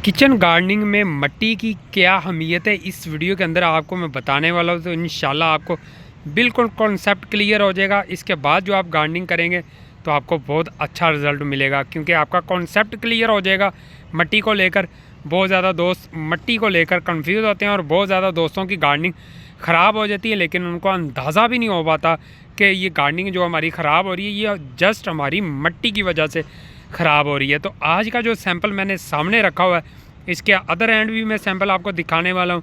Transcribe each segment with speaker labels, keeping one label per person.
Speaker 1: Kitchen gardening में मिट्टी की क्या अहमियत है इस वीडियो के अंदर आपको मैं बताने वाला हूँ। तो इंशाल्लाह आपको बिल्कुल कॉन्सेप्ट क्लियर हो जाएगा। इसके बाद जो आप गार्डनिंग करेंगे तो आपको बहुत अच्छा रिज़ल्ट मिलेगा, क्योंकि आपका कॉन्सेप्ट क्लियर हो जाएगा मिट्टी को लेकर। बहुत ज़्यादा दोस्त मिट्टी को लेकर कंफ्यूज होते हैं और बहुत ज़्यादा दोस्तों की गार्डनिंग ख़राब हो जाती है, लेकिन उनको अंदाज़ा भी नहीं हो पाता कि ये गार्डनिंग जो हमारी ख़राब हो रही है ये जस्ट हमारी मिट्टी की वजह से ख़राब हो रही है। तो आज का जो सैंपल मैंने सामने रखा हुआ है, इसके अदर एंड भी मैं सैंपल आपको दिखाने वाला हूँ।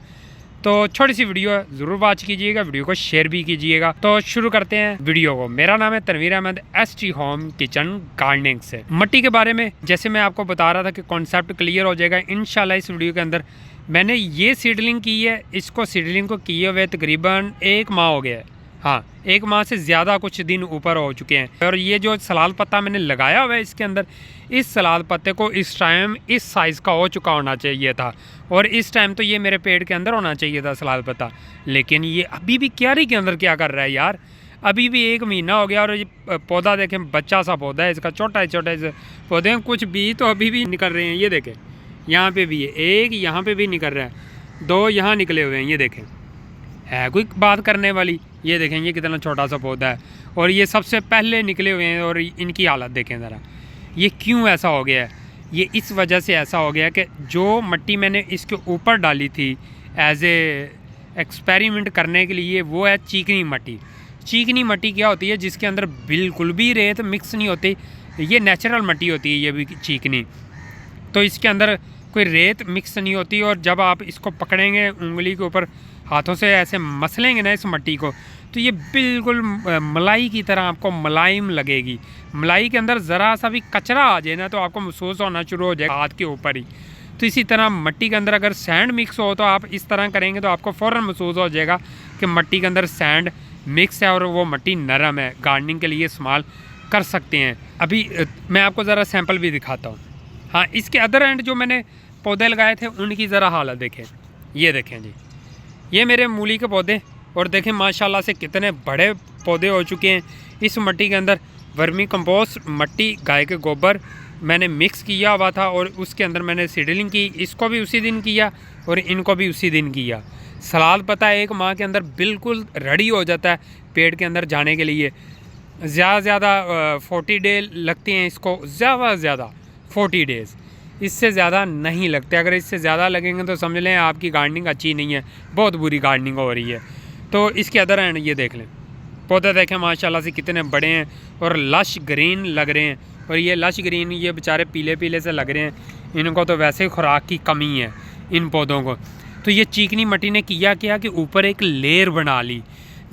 Speaker 1: तो छोटी सी वीडियो है, ज़रूर वॉच कीजिएगा, वीडियो को शेयर भी कीजिएगा। तो शुरू करते हैं वीडियो को। मेरा नाम है Tanveer Ahmed, ST home kitchen gardening से। मिट्टी के बारे में जैसे मैं आपको बता रहा था कि कॉन्सेप्ट क्लियर हो जाएगा इंशाल्लाह इस वीडियो के अंदर। मैंने ये सीडलिंग की है, इसको सीडलिंग को किए हुए तकरीबन 1 माह हो गया है। हाँ, 1 माह से ज़्यादा कुछ दिन ऊपर हो चुके हैं। और ये जो सलाद पत्ता मैंने लगाया हुआ है इसके अंदर, इस सलाद पत्ते को इस टाइम इस साइज़ का हो चुका होना चाहिए था, और इस टाइम तो ये मेरे पेड़ के अंदर होना चाहिए था सलाद पत्ता। लेकिन ये अभी भी क्यारी के अंदर क्या कर रहा है यार। अभी भी 1 महीना हो गया और ये पौधा देखें, बच्चा सा पौधा है इसका, छोटा से पौधे हैं। कुछ बीज तो अभी भी निकल रहे हैं, ये देखें यहाँ पे भी है एक, यहाँ पे भी निकल रहा है, 2 यहाँ निकले हुए हैं, ये देखें। है कोई बात करने वाली। ये देखें ये कितना छोटा सा पौधा है और ये सबसे पहले निकले हुए हैं, और इनकी हालत देखें ज़रा। ये क्यों ऐसा हो गया है? ये इस वजह से ऐसा हो गया कि जो मिट्टी मैंने इसके ऊपर डाली थी एज ए एक्सपेरिमेंट करने के लिए, वो है चीकनी मिट्टी। चीकनी मिट्टी क्या होती है? जिसके अंदर बिल्कुल भी रेत मिक्स नहीं होती। ये नेचुरल मिट्टी होती है ये भी चीकनी, तो इसके अंदर कोई रेत मिक्स नहीं होती। और जब आप इसको पकड़ेंगे उंगली के ऊपर, हाथों से ऐसे मसलेंगे ना इस मिट्टी को, तो ये बिल्कुल मलाई की तरह आपको मुलायम लगेगी। मलाई के अंदर ज़रा सा भी कचरा आ जाए ना तो आपको महसूस होना शुरू हो जाएगा हाथ के ऊपर ही। तो इसी तरह मिट्टी के अंदर अगर सैंड मिक्स हो तो आप इस तरह करेंगे तो आपको फ़ौरन महसूस हो जाएगा कि मिट्टी के अंदर सैंड मिक्स है और वो मिट्टी नरम है, गार्डनिंग के लिए इस्तेमाल कर सकते हैं। अभी मैं आपको ज़रा सैंपल भी दिखाता हूँ। हाँ, इसके अदर एंड जो मैंने पौधे लगाए थे उनकी ज़रा हालत देखें। ये देखें जी, ये मेरे मूली के पौधे, और देखें माशाल्लाह से कितने बड़े पौधे हो चुके हैं। इस मिट्टी के अंदर वर्मी कंपोस्ट मिट्टी, गाय के गोबर मैंने मिक्स किया हुआ था और उसके अंदर मैंने सीडलिंग की। इसको भी उसी दिन किया और इनको भी उसी दिन किया। सलाद पता है 1 माह के अंदर बिल्कुल रेडी हो जाता है पेड़ के अंदर जाने के लिए। ज़्यादा से ज़्यादा 40 डे लगते हैं इसको, ज़्यादा से ज़्यादा 40 डेज़, इससे ज़्यादा नहीं लगते। अगर इससे ज़्यादा लगेंगे तो समझ लें आपकी गार्डनिंग अच्छी नहीं है, बहुत बुरी गार्डनिंग हो रही है। तो इसके अदर एंड ये देख लें, पौधे देखें माशाल्लाह से कितने बड़े हैं और लश ग्रीन लग रहे हैं। और ये लश ग्रीन, ये बेचारे पीले पीले से लग रहे हैं, इनको तो वैसे ही खुराक की कमी है इन पौधों को। तो ये चीकनी मिट्टी ने किया क्या कि ऊपर एक लेयर बना ली।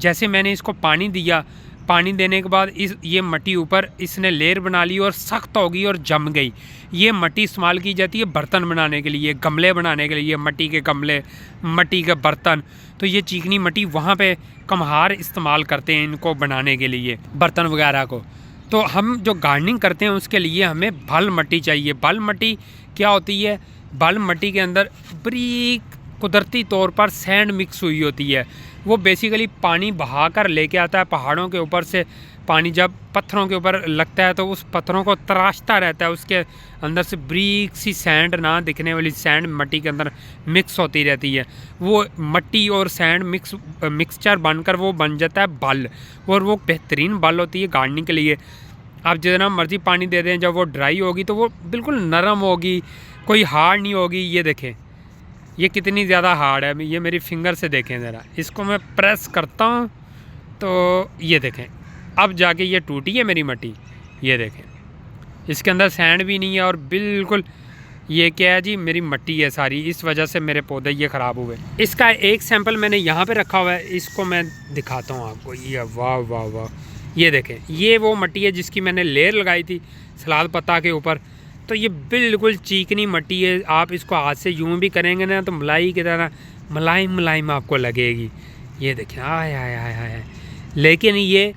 Speaker 1: जैसे मैंने इसको पानी दिया, पानी देने के बाद ये मिट्टी ऊपर इसने लेयर बना ली और सख्त हो गई और जम गई। ये मिट्टी इस्तेमाल की जाती है बर्तन बनाने के लिए, गमले बनाने के लिए, मिट्टी के गमले, मिट्टी के बर्तन। तो ये चीकनी मिट्टी वहाँ पे कम्हार इस्तेमाल करते हैं इनको बनाने के लिए, बर्तन वगैरह को। तो हम जो गार्डनिंग करते हैं उसके लिए हमें भल मिट्टी चाहिए। भल मिट्टी क्या होती है? भल मिट्टी के अंदर बारीक कुदरती तौर पर सैंड मिक्स हुई होती है। वो बेसिकली पानी बहा कर लेके आता है पहाड़ों के ऊपर से। पानी जब पत्थरों के ऊपर लगता है तो उस पत्थरों को तराशता रहता है, उसके अंदर से बारीक सी सैंड, ना दिखने वाली सैंड मिट्टी के अंदर मिक्स होती रहती है। वो मिट्टी और सैंड मिक्सचर बनकर वो बन जाता है बल, और वो बेहतरीन बल होती है गार्डनिंग के लिए। आप जितना मर्ज़ी पानी दे दें, जब वो ड्राई होगी तो वो बिल्कुल नरम होगी, कोई हार्ड नहीं होगी। ये देखें ये कितनी ज़्यादा हार्ड है। ये मेरी फिंगर से देखें ज़रा, इसको मैं प्रेस करता हूँ तो ये देखें अब जाके ये टूटी है मेरी मिट्टी। ये देखें इसके अंदर सैंड भी नहीं है और बिल्कुल ये क्या है जी, मेरी मिट्टी है सारी, इस वजह से मेरे पौधे ये ख़राब हुए। इसका एक सैंपल मैंने यहाँ पे रखा हुआ है, इसको मैं दिखाता हूँ आपको। ये वाह वाह वाह, ये देखें ये वो मिट्टी है जिसकी मैंने लेयर लगाई थी सलाद पत्ता के ऊपर। तो ये बिल्कुल चीकनी मिट्टी है। आप इसको हाथ से यूँ भी करेंगे ना तो मलाई की तरह मुलायम मुलायम आपको लगेगी। ये देखें आय आय आय आय। लेकिन ये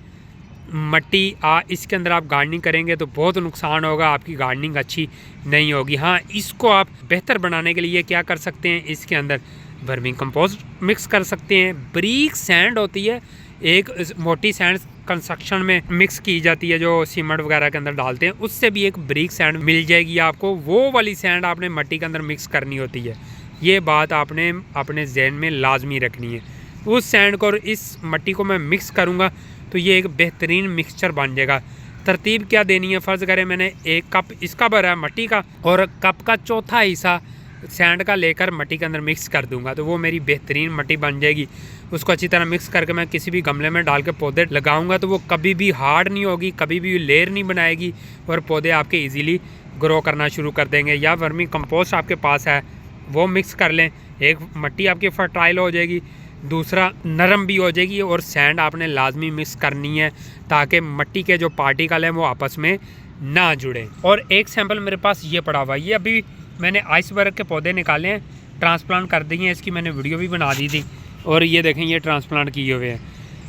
Speaker 1: मिट्टी इसके अंदर आप गार्डनिंग करेंगे तो बहुत नुकसान होगा, आपकी गार्डनिंग अच्छी नहीं होगी। हाँ, इसको आप बेहतर बनाने के लिए क्या कर सकते हैं, इसके अंदर वर्मी कंपोस्ट मिक्स कर सकते हैं। बारीक सैंड होती है, एक मोटी सैंड कंस्ट्रक्शन में मिक्स की जाती है, जो सीमेंट वगैरह के अंदर डालते हैं, उससे भी एक बारीक सैंड मिल जाएगी आपको। वो वाली सैंड आपने मट्टी के अंदर मिक्स करनी होती है, ये बात आपने अपने जहन में लाजमी रखनी है। उस सैंड को और इस मट्टी को मैं मिक्स करूँगा तो ये एक बेहतरीन मिक्सचर बन जाएगा। तरतीब क्या देनी है, फ़र्ज़ करें मैंने 1 कप इसका भरा है मट्टी का और कप का चौथा हिस्सा सैंड का लेकर मट्टी के अंदर मिक्स कर दूंगा, तो वो मेरी बेहतरीन मट्टी बन जाएगी। उसको अच्छी तरह मिक्स करके मैं किसी भी गमले में डाल के पौधे लगाऊंगा तो वो कभी भी हार्ड नहीं होगी, कभी भी लेयर नहीं बनाएगी और पौधे आपके इजीली ग्रो करना शुरू कर देंगे। या वर्मी कंपोस्ट आपके पास है वो मिक्स कर लें, एक मट्टी आपकी फर्टाइल हो जाएगी, दूसरा नरम भी हो जाएगी। और सैंड आपने लाजमी मिक्स करनी है ताकि मट्टी के जो पार्टिकल हैं वो आपस में ना जुड़े। और एक सैंपल मेरे पास ये पड़ा हुआ है, ये अभी मैंने आइसबर्ग के पौधे निकाले हैं, ट्रांसप्लांट कर दिए हैं, इसकी मैंने वीडियो भी बना दी थी। और ये देखें ये ट्रांसप्लांट किए हुए हैं।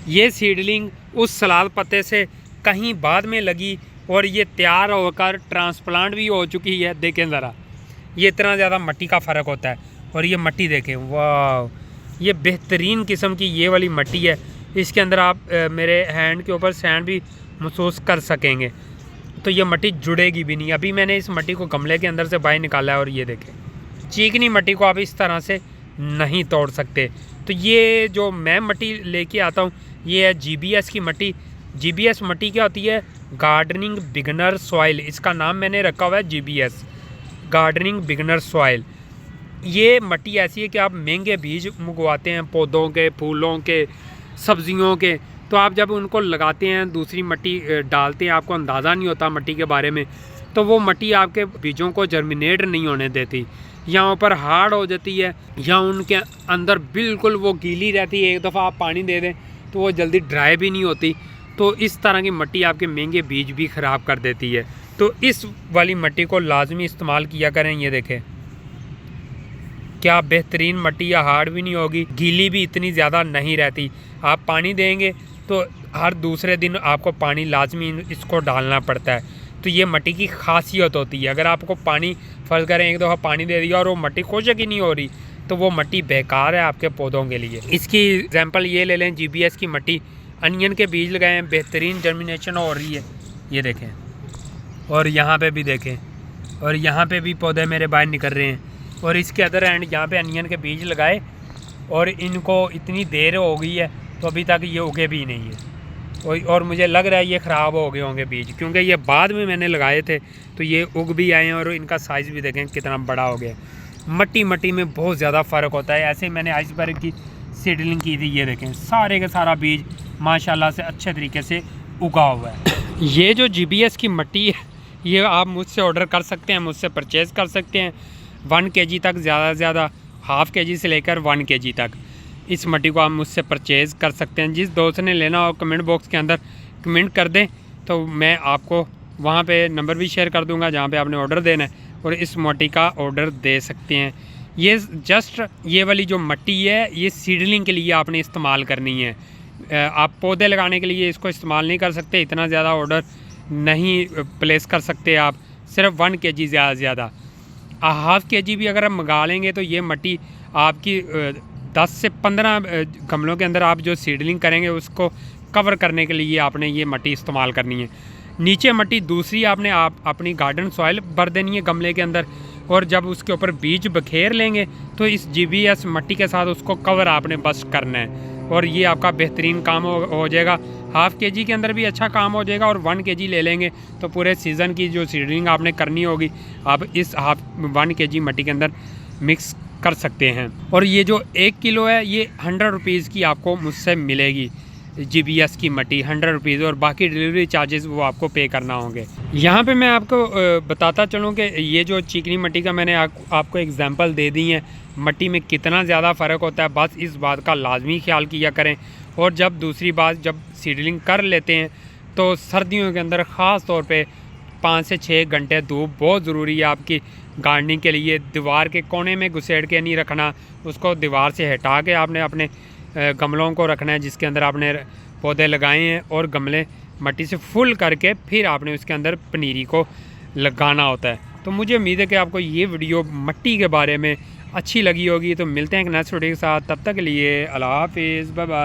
Speaker 1: ये सीडलिंग उस सलाद पत्ते से कहीं बाद में लगी और ये तैयार होकर ट्रांसप्लांट भी हो चुकी है। देखें ज़रा, ये इतना ज़्यादा मट्टी का फ़र्क होता है। और ये मट्टी देखें, वाह, ये बेहतरीन किस्म की ये वाली मट्टी है। इसके अंदर आप मेरे हैंड के ऊपर सैंड भी महसूस कर सकेंगे, तो ये मट्टी जुड़ेगी भी नहीं। अभी मैंने इस मट्टी को गमले के अंदर से बाहर निकाला है और ये देखें, चीकनी मट्टी को आप इस तरह से नहीं तोड़ सकते। तो ये जो मैं मट्टी लेके आता हूँ ये है GBS की मट्टी। GBS मट्टी क्या होती है? गार्डनिंग बिगनर सॉइल, इसका नाम मैंने रखा हुआ है GBS, गार्डनिंग बिगनर सॉइल। ये मट्टी ऐसी है कि आप महंगे बीज मंगवाते हैं पौधों के, फूलों के, सब्जियों के, तो आप जब उनको लगाते हैं दूसरी मट्टी डालते हैं, आपको अंदाज़ा नहीं होता मट्टी के बारे में, तो वो मट्टी आपके बीजों को जर्मिनेट नहीं होने देती, या ऊपर हार्ड हो जाती है, या उनके अंदर बिल्कुल वो गीली रहती है। एक दफ़ा आप पानी दे दें तो वो जल्दी ड्राई भी नहीं होती। तो इस तरह की मट्टी आपके महंगे बीज भी ख़राब कर देती है। तो इस वाली मट्टी को लाजमी इस्तेमाल किया करें। ये देखें क्या बेहतरीन मट्टी, या हार्ड भी नहीं होगी, गीली भी इतनी ज़्यादा नहीं रहती। आप पानी देंगे तो हर दूसरे दिन आपको पानी लाजमी इसको डालना पड़ता है। तो ये मट्टी की खासियत होती है। अगर आपको पानी फ़र्ज़ करें एक दफ़ा पानी दे दिया और वो मट्टी खुशक ही नहीं हो रही तो वो मट्टी बेकार है आपके पौधों के लिए। इसकी एग्जांपल ये ले लें, GBS की मट्टी, अनियन के बीज लगाए हैं, बेहतरीन जर्मिनेशन हो रही है, ये देखें। और यहाँ पे भी देखें, और यहाँ पे भी पौधे मेरे बाहर निकल रहे हैं। और इसके अदर एंड यहाँ पे अनियन के बीज लगाए और इनको इतनी देर हो गई है तो अभी तक ये उगे भी नहीं है। और मुझे लग रहा है ये ख़राब हो गए होंगे बीज, क्योंकि ये बाद में मैंने लगाए थे तो ये उग भी आए हैं और इनका साइज़ भी देखें कितना बड़ा हो गया। मट्टी मट्टी में बहुत ज़्यादा फ़र्क होता है। ऐसे ही मैंने आइसबर्ग की सीडलिंग की थी, ये देखें सारे का सारा बीज माशाल्लाह से अच्छे तरीके से उगा हुआ है। ये जो GBS की मट्टी है ये आप मुझसे ऑर्डर कर सकते हैं, मुझसे परचेज़ कर सकते हैं। 1 kg तक, ज़्यादा से ज़्यादा ½ kg से लेकर 1 kg तक इस मट्टी को आप मुझसे परचेज़ कर सकते हैं। जिस दोस्त ने लेना हो कमेंट बॉक्स के अंदर कमेंट कर दें तो मैं आपको वहाँ पे नंबर भी शेयर कर दूँगा जहाँ पे आपने ऑर्डर देना है और इस मट्टी का ऑर्डर दे सकते हैं। ये जस्ट ये वाली जो मट्टी है ये सीडलिंग के लिए आपने इस्तेमाल करनी है। आप पौधे लगाने के लिए इसको इस्तेमाल नहीं कर सकते, इतना ज़्यादा ऑर्डर नहीं प्लेस कर सकते आप, सिर्फ 1 kg ज़्यादा से ज़्यादा। ½ kg भी अगर आप मंगा लेंगे तो ये मट्टी आपकी 10 से 15 गमलों के अंदर आप जो सीडलिंग करेंगे उसको कवर करने के लिए आपने ये मट्टी इस्तेमाल करनी है। नीचे मट्टी दूसरी आपने अपनी गार्डन सॉइल भर देनी है गमले के अंदर, और जब उसके ऊपर बीज बखेर लेंगे तो इस GBS मट्टी के साथ उसको कवर आपने बस करना है और ये आपका बेहतरीन काम हो जाएगा। ½ kg के अंदर भी अच्छा काम हो जाएगा और 1 kg ले लेंगे तो पूरे सीज़न की जो सीडलिंग आपने करनी होगी आप इस 1 kg मट्टी के अंदर मिक्स कर सकते हैं। और ये जो 1 किलो है ये 100 रुपीज़ की आपको मुझसे मिलेगी, GBS की मट्टी 100 रुपीज़, और बाकी डिलीवरी चार्जेस वो आपको पे करना होंगे। यहाँ पे मैं आपको बताता चलूँ कि ये जो चिकनी मट्टी का मैंने आपको एग्जांपल दे दी है, मट्टी में कितना ज़्यादा फ़र्क होता है, बस इस बात का लाजमी ख्याल किया करें। और जब दूसरी बात, जब सीडलिंग कर लेते हैं तो सर्दियों के अंदर ख़ास तौर पे 5 से 6 घंटे धूप बहुत ज़रूरी है आपकी गार्डनिंग के लिए। दीवार के कोने में घुसेड़ के नहीं रखना, उसको दीवार से हटा के आपने अपने गमलों को रखना है जिसके अंदर आपने पौधे लगाए हैं, और गमले मट्टी से फुल करके फिर आपने उसके अंदर पनीरी को लगाना होता है। तो मुझे उम्मीद है कि आपको ये वीडियो मट्टी के बारे में अच्छी लगी होगी। तो मिलते हैं एक नेक्स्ट वीडियो के साथ, तब तक के लिए अल्लाह हाफिज़, बाय बाय।